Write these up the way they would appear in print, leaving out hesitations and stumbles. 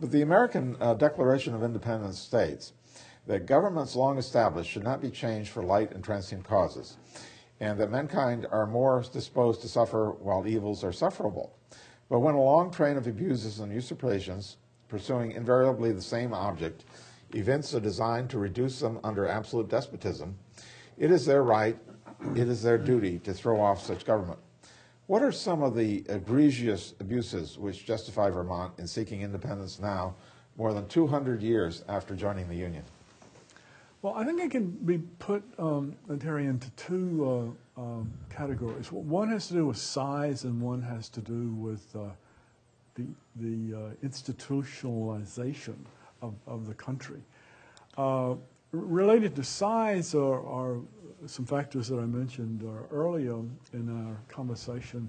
But the American Declaration of Independence states that governments long established should not be changed for light and transient causes, and that mankind are more disposed to suffer while evils are sufferable. But when a long train of abuses and usurpations, pursuing invariably the same object, evince a design to reduce them under absolute despotism, it is their right, it is their duty to throw off such government. What are some of the egregious abuses which justify Vermont in seeking independence now, more than 200 years after joining the Union? Well, I think it can be put, Terry, into two categories. One has to do with size, and one has to do with the institutionalization of the country. Related to size are some factors that I mentioned earlier in our conversation,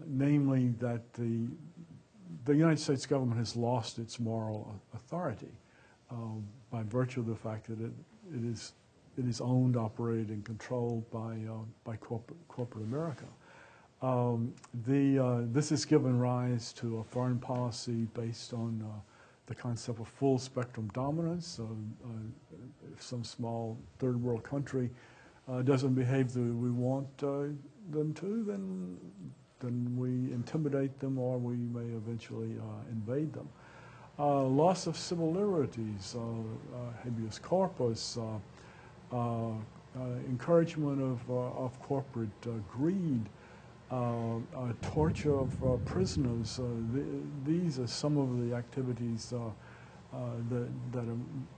namely that the United States government has lost its moral authority by virtue of the fact that it is owned, operated, and controlled by corporate America. This has given rise to a foreign policy based on the concept of full spectrum dominance. If some small third world country doesn't behave the way we want them to, then we intimidate them, or we may eventually invade them. Loss of civil liberties, habeas corpus, encouragement of corporate greed, torture of prisoners. These are some of the activities that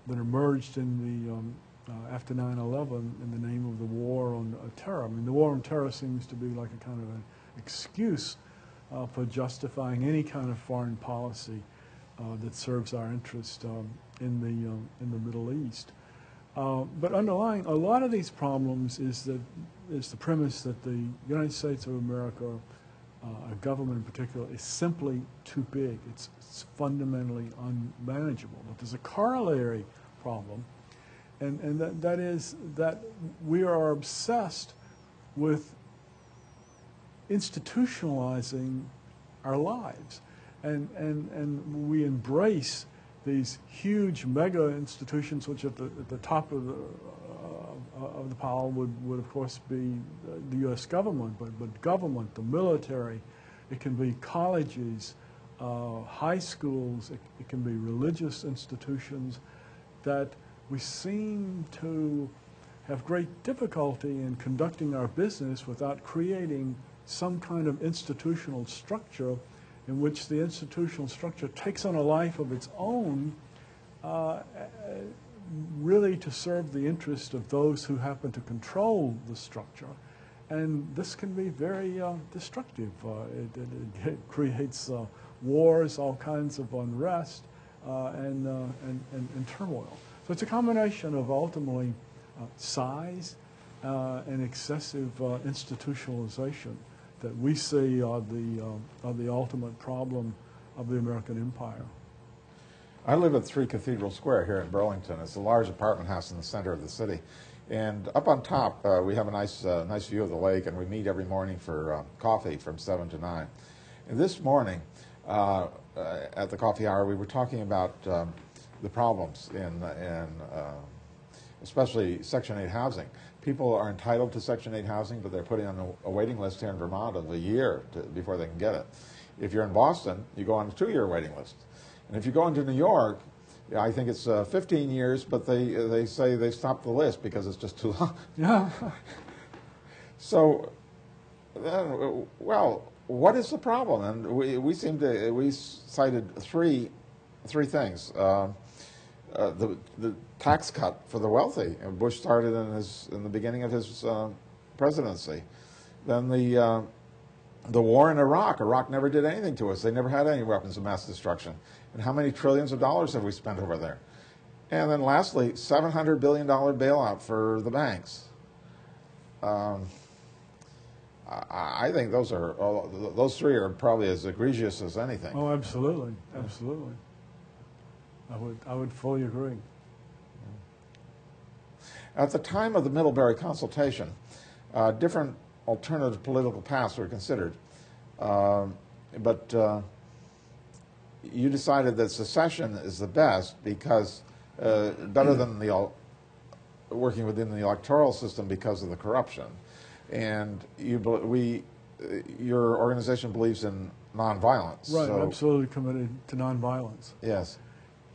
emerged in the after 9/11 in the name of the war on terror. I mean, the war on terror seems to be like a kind of an excuse for justifying any kind of foreign policy that serves our interest in the Middle East. But underlying a lot of these problems is the premise that the United States of America, a government in particular, is simply too big. It's fundamentally unmanageable. But there's a corollary problem, and that is that we are obsessed with institutionalizing our lives. And we embrace these huge mega institutions, which at the top of the pile would of course be the U.S. government, but government, the military, it can be colleges, high schools, it can be religious institutions, that we seem to have great difficulty in conducting our business without creating some kind of institutional structure in which the institutional structure takes on a life of its own, really to serve the interest of those who happen to control the structure. And this can be very destructive. It creates wars, all kinds of unrest, and turmoil. So it's a combination of ultimately size and excessive institutionalization that we see are the ultimate problem of the American empire. I live at 3 Cathedral Square here in Burlington. It's a large apartment house in the center of the city. And up on top, we have a nice view of the lake, and we meet every morning for coffee from 7 to 9. And this morning, at the coffee hour, we were talking about the problems in especially Section 8 housing. People are entitled to Section 8 housing, but they're putting on a waiting list here in Vermont of a year before they can get it. If you're in Boston, you go on a 2-year waiting list. And if you go into New York, I think it's 15 years, but they say they stopped the list because it's just too long. Yeah. So, well, what is the problem? And we cited three things. The tax cut for the wealthy. Bush started in the beginning of his presidency. Then the war in Iraq. Iraq never did anything to us. They never had any weapons of mass destruction. And how many trillions of dollars have we spent over there? And then lastly, $700 billion bailout for the banks. I think those three are probably as egregious as anything. Oh, absolutely, absolutely. I would fully agree. At the time of the Middlebury consultation, different alternative political paths were considered, but you decided that secession is the best because better than working within the electoral system because of the corruption, and your organization believes in nonviolence. Right, so, absolutely committed to nonviolence. Yes.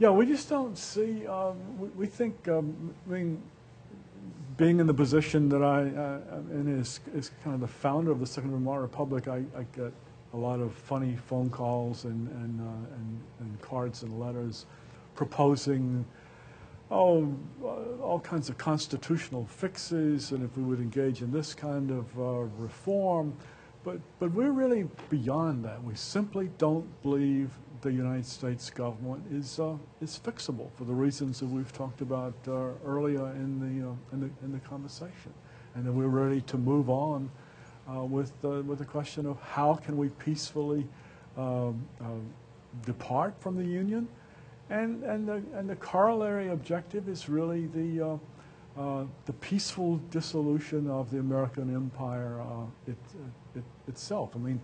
Yeah, we just don't see. We think. I mean, being in the position that I'm in is kind of the founder of the Second Vermont Republic. I get a lot of funny phone calls and cards and letters proposing all kinds of constitutional fixes, and if we would engage in this kind of reform. But we're really beyond that. We simply don't believe the United States government is fixable for the reasons that we've talked about earlier in the conversation, and that we're ready to move on with the question of how can we peacefully depart from the Union, and the corollary objective is really the peaceful dissolution of the American empire itself. I mean,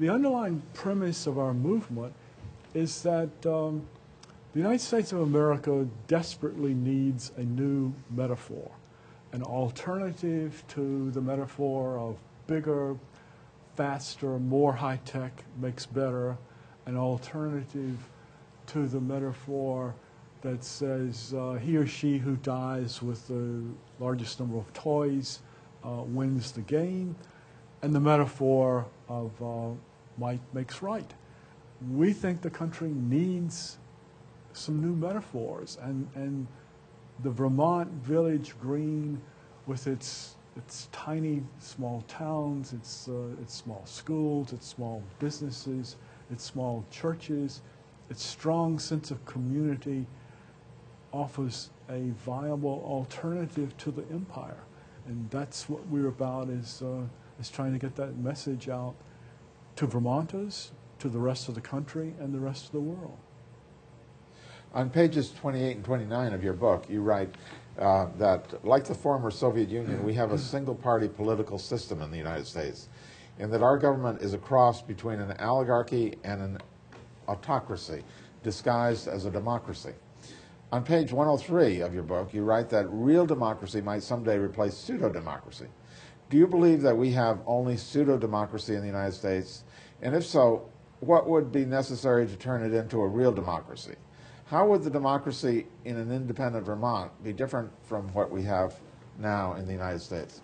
the underlying premise of our movement is that the United States of America desperately needs a new metaphor, an alternative to the metaphor of bigger, faster, more high-tech makes better, an alternative to the metaphor that says he or she who dies with the largest number of toys wins the game, and the metaphor of might makes right. We think the country needs some new metaphors, and the Vermont village green with its tiny small towns, its small schools, its small businesses, its small churches, its strong sense of community offers a viable alternative to the empire. And that's what we're about, is trying to get that message out to Vermonters, to the rest of the country, and the rest of the world. On pages 28 and 29 of your book, you write that, like the former Soviet Union, we have a single-party political system in the United States, and that our government is a cross between an oligarchy and an autocracy, disguised as a democracy. On page 103 of your book, you write that real democracy might someday replace pseudo-democracy. Do you believe that we have only pseudo-democracy in the United States? And if so, what would be necessary to turn it into a real democracy? How would the democracy in an independent Vermont be different from what we have now in the United States?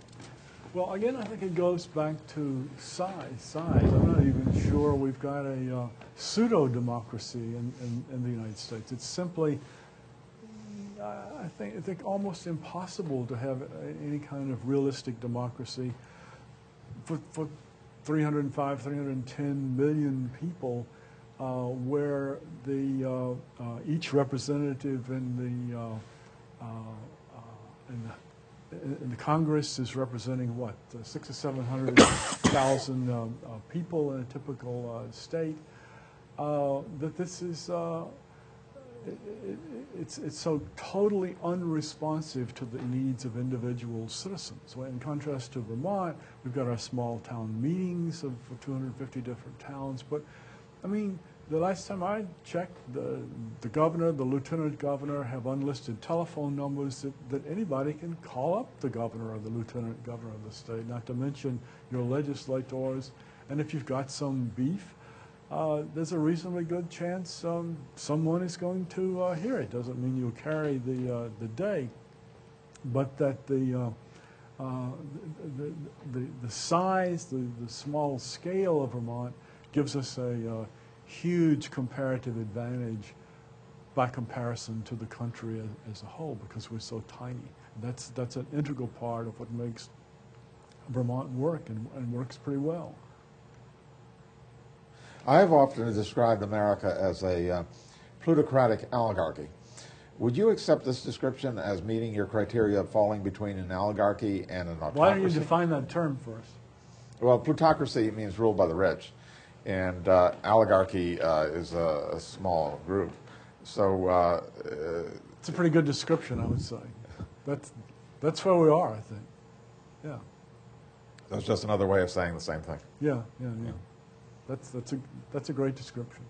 Well, again, I think it goes back to size. I'm not even sure we've got a pseudo-democracy in the United States. It's simply, I think almost impossible to have any kind of realistic democracy for 305, 310 million people, where each representative in the Congress is representing what, 600,000 or 700,000 people in a typical state. That this is it's so totally unresponsive to the needs of individual citizens. So in contrast to Vermont, we've got our small town meetings of 250 different towns. But I mean, the last time I checked, the governor, the lieutenant governor have unlisted telephone numbers that anybody can call up the governor or the lieutenant governor of the state, not to mention your legislators. And if you've got some beef, there's a reasonably good chance someone is going to hear it. Doesn't mean you'll carry the day, but that the size, the small scale of Vermont gives us a huge comparative advantage by comparison to the country as a whole, because we're so tiny. And that's an integral part of what makes Vermont work, and works pretty well. I have often described America as a plutocratic oligarchy. Would you accept this description as meeting your criteria of falling between an oligarchy and an autocracy? Why don't you define that term first? Well, plutocracy means ruled by the rich, and oligarchy is a small group. So it's a pretty good description, I would say. That's where we are, I think. Yeah. That's just another way of saying the same thing. Yeah. That's a great description.